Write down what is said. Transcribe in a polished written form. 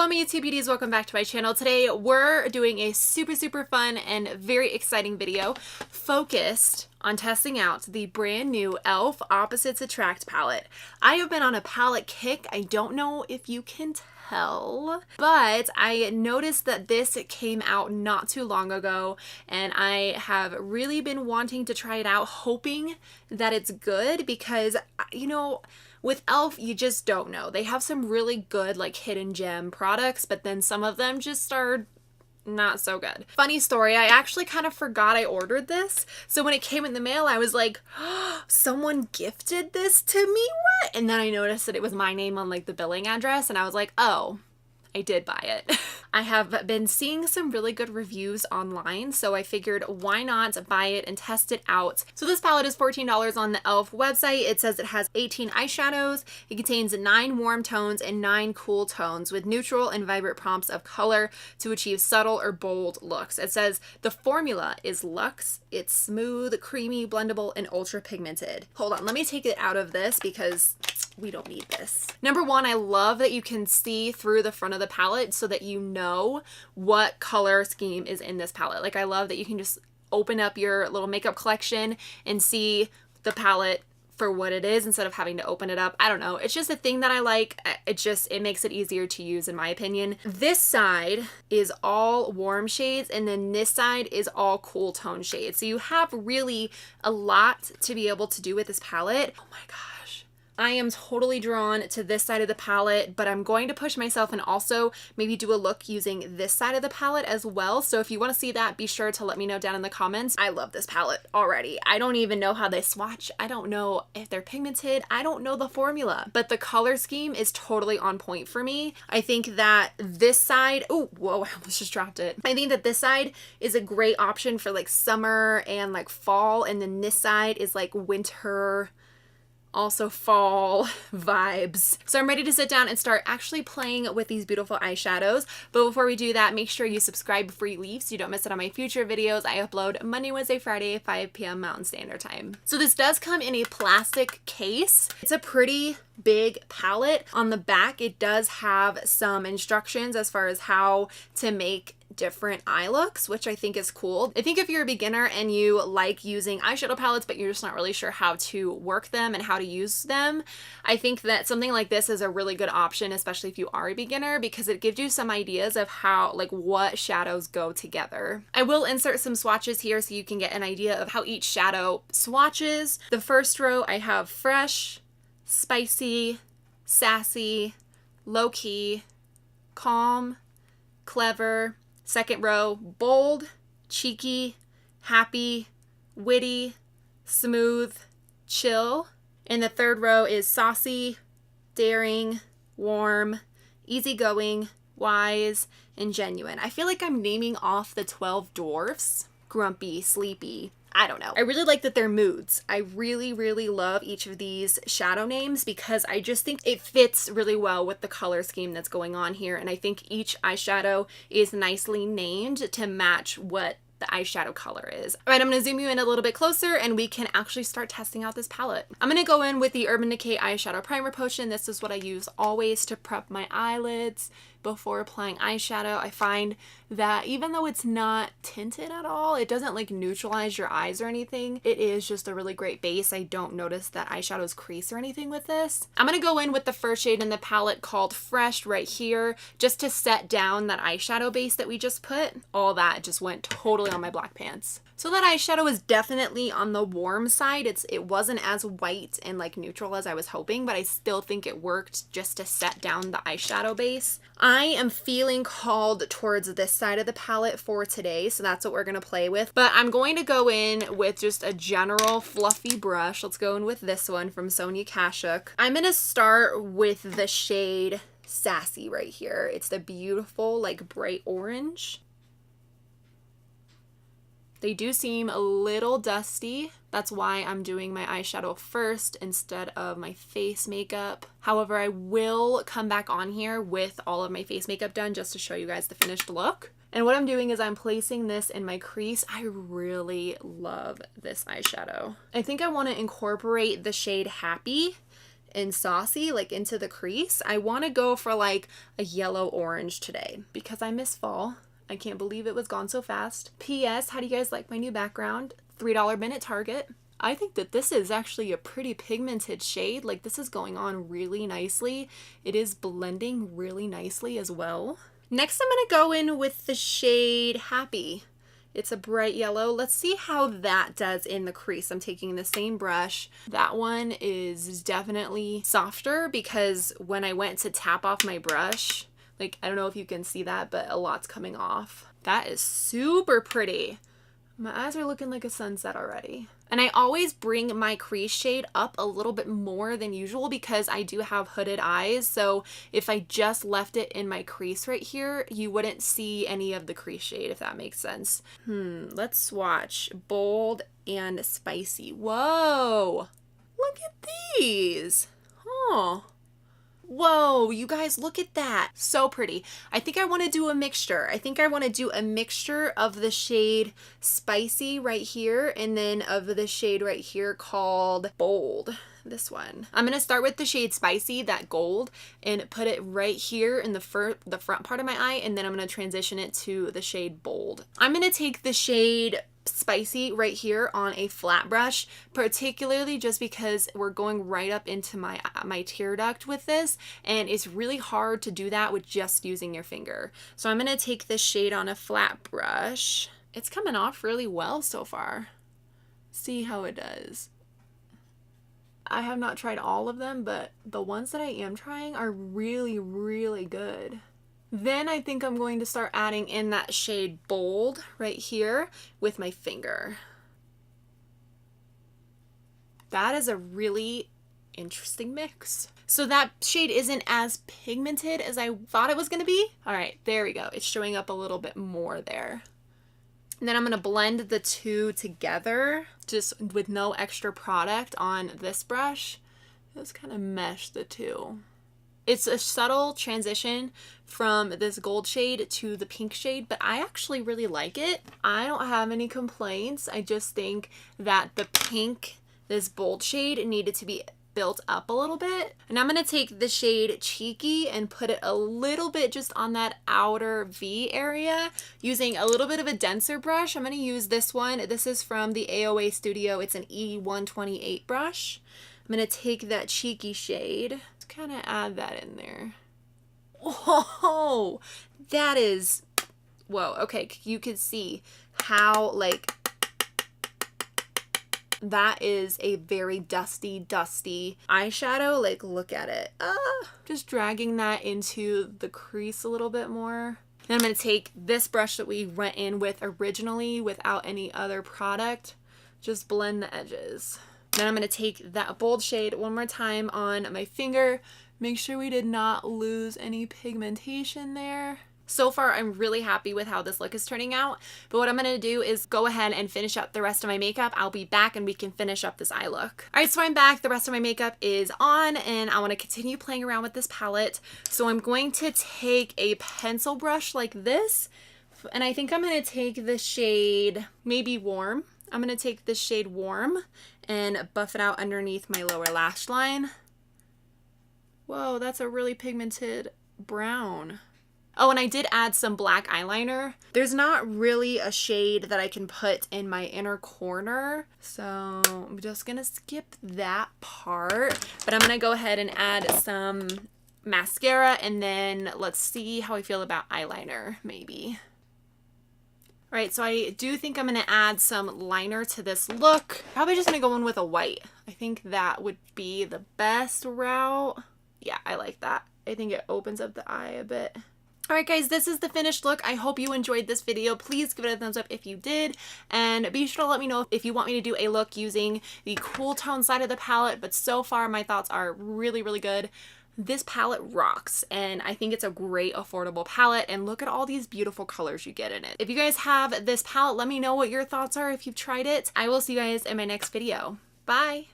Hello my YouTube beauties, welcome back to my channel. Today we're doing a super fun and very exciting video focused on testing out the brand new e.l.f. Opposites Attract palette. I have been on a palette kick. I don't know if you can tell, but I noticed that this came out not too long ago and I have really been wanting to try it out, hoping that it's good because, you know, with e.l.f., you just don't know. They have some really good like hidden gem products, but then some of them just are not so good. Funny story, I actually kind of forgot I ordered this. So when it came in the mail, I was like, oh, someone gifted this to me? What? And then I noticed that it was my name on like the billing address and I was like, oh, I did buy it. I have been seeing some really good reviews online, so I figured why not buy it and test it out. So this palette is $14 on the e.l.f. website. It says it has 18 eyeshadows. It contains 9 warm tones and 9 cool tones with neutral and vibrant prompts of color to achieve subtle or bold looks. It says the formula is luxe. It's smooth, creamy, blendable, and ultra pigmented. Hold on, let me take it out of this because we don't need this. Number one, I love that you can see through the front of the palette so that you know what color scheme is in this palette. Like I love that you can just open up your little makeup collection and see the palette for what it is instead of having to open it up. I don't know. It's just a thing that I like. It makes it easier to use in my opinion. This side is all warm shades and then this side is all cool tone shades. So you have really a lot to be able to do with this palette. Oh my gosh. I am totally drawn to this side of the palette, but I'm going to push myself and also maybe do a look using this side of the palette as well. So if you want to see that, be sure to let me know down in the comments. I love this palette already. I don't even know how they swatch. I don't know if they're pigmented. I don't know the formula, but the color scheme is totally on point for me. I think that this side, oh, whoa, I almost just dropped it. I think that this side is a great option for like summer and like fall. And then this side is like winter, also fall vibes. So I'm ready to sit down and start actually playing with these beautiful eyeshadows. But before we do that, make sure you subscribe before you leave so you don't miss it on my future videos. I upload Monday, Wednesday, Friday, 5 p.m. Mountain Standard Time. So this does come in a plastic case. It's a pretty big palette. On the back, it does have some instructions as far as how to make different eye looks, which I think is cool. I think if you're a beginner and you like using eyeshadow palettes, but you're just not really sure how to work them and how to use them, I think that something like this is a really good option, especially if you are a beginner, because it gives you some ideas of how, like, what shadows go together. I will insert some swatches here so you can get an idea of how each shadow swatches. The first row, I have fresh, spicy, sassy, low-key, calm, clever. Second row, bold, cheeky, happy, witty, smooth, chill. And the third row is saucy, daring, warm, easygoing, wise, and genuine. I feel like I'm naming off the 12 dwarfs. Grumpy, sleepy, I don't know. I really like that they're moods. I really love each of these shadow names because I just think it fits really well with the color scheme that's going on here. And I think each eyeshadow is nicely named to match what the eyeshadow color is. All right, I'm gonna zoom you in a little bit closer and we can actually start testing out this palette. I'm gonna go in with the Urban Decay Eyeshadow Primer Potion. This is what I use always to prep my eyelids before applying eyeshadow. I find that even though it's not tinted at all, it doesn't like neutralize your eyes or anything. It is just a really great base. I don't notice that eyeshadows crease or anything with this. I'm gonna go in with the first shade in the palette called Fresh right here, just to set down that eyeshadow base that we just put. All that just went totally on my black pants. So that eyeshadow is definitely on the warm side. It wasn't as white and like neutral as I was hoping, but I still think it worked just to set down the eyeshadow base. I am feeling called towards this side of the palette for today, so that's what we're gonna play with. But I'm going to go in with just a general fluffy brush. Let's go in with this one from Sonia Kashuk. I'm gonna start with the shade Sassy right here. It's the beautiful like bright orange. They do seem a little dusty. That's why I'm doing my eyeshadow first instead of my face makeup. However, I will come back on here with all of my face makeup done just to show you guys the finished look. And what I'm doing is I'm placing this in my crease. I really love this eyeshadow. I think I want to incorporate the shade Happy and saucy, like into the crease. I want to go for like a yellow orange today because I miss fall. I can't believe it was gone so fast. P.S. How do you guys like my new background? $3 bin at Target. I think that this is actually a pretty pigmented shade. Like this is going on really nicely. It is blending really nicely as well. Next, I'm going to go in with the shade Happy. It's a bright yellow. Let's see how that does in the crease. I'm taking the same brush. That one is definitely softer because when I went to tap off my brush, like, I don't know if you can see that, but a lot's coming off. That is super pretty. My eyes are looking like a sunset already. And I always bring my crease shade up a little bit more than usual because I do have hooded eyes. So if I just left it in my crease right here, you wouldn't see any of the crease shade, if that makes sense. Let's swatch bold and spicy. Whoa, look at these. Oh. Whoa, you guys, look at that. So pretty. I think I want to do a mixture. I think I want to do a mixture of the shade Spicy right here and then of the shade right here called Bold. This one. I'm going to start with the shade Spicy, that gold, and put it right here in the front part of my eye, and then I'm going to transition it to the shade Bold. I'm going to take the shade Spicy right here on a flat brush, particularly just because we're going right up into my tear duct with this, and it's really hard to do that with just using your finger. So I'm going to take this shade on a flat brush. It's coming off really well so far. See how it does. I have not tried all of them, but the ones that I am trying are really, really good. Then I think I'm going to start adding in that shade Bold right here with my finger. That is a really interesting mix. So that shade isn't as pigmented as I thought it was going to be. All right, there we go. It's showing up a little bit more there. And then I'm going to blend the two together just with no extra product on this brush. Just kind of mesh the two. It's a subtle transition from this gold shade to the pink shade, but I actually really like it. I don't have any complaints. I just think that the pink, this bold shade, needed to be built up a little bit. And I'm going to take the shade Cheeky and put it a little bit just on that outer V area using a little bit of a denser brush. I'm going to use this one. This is from the AOA Studio. It's an E128 brush. I'm going to take that Cheeky shade, kind of add that in there. Whoa, that is, whoa, okay, you can see how, like, that is a very dusty eyeshadow. Like, look at it. Just dragging that into the crease a little bit more. Then I'm going to take this brush that we went in with originally without any other product, just blend the edges. Then I'm going to take that bold shade one more time on my finger. Make sure we did not lose any pigmentation there. So far, I'm really happy with how this look is turning out. But what I'm going to do is go ahead and finish up the rest of my makeup. I'll be back and we can finish up this eye look. All right, so I'm back. The rest of my makeup is on and I want to continue playing around with this palette. So I'm going to take a pencil brush like this. And I think I'm going to take the shade maybe Warm. I'm going to take this shade Warm and buff it out underneath my lower lash line. Whoa, that's a really pigmented brown. Oh, and I did add some black eyeliner. There's not really a shade that I can put in my inner corner, so I'm just gonna skip that part. But I'm gonna go ahead and add some mascara, and then let's see how I feel about eyeliner, maybe. All right, so I do think I'm gonna add some liner to this look. Probably just gonna go in with a white. I think that would be the best route. Yeah, I like that. I think it opens up the eye a bit. All right, guys, this is the finished look. I hope you enjoyed this video. Please give it a thumbs up if you did. And be sure to let me know if you want me to do a look using the cool tone side of the palette. But so far, my thoughts are really, really good. This palette rocks, and I think it's a great affordable palette, and look at all these beautiful colors you get in it. If you guys have this palette, let me know what your thoughts are if you've tried it. I will see you guys in my next video. Bye!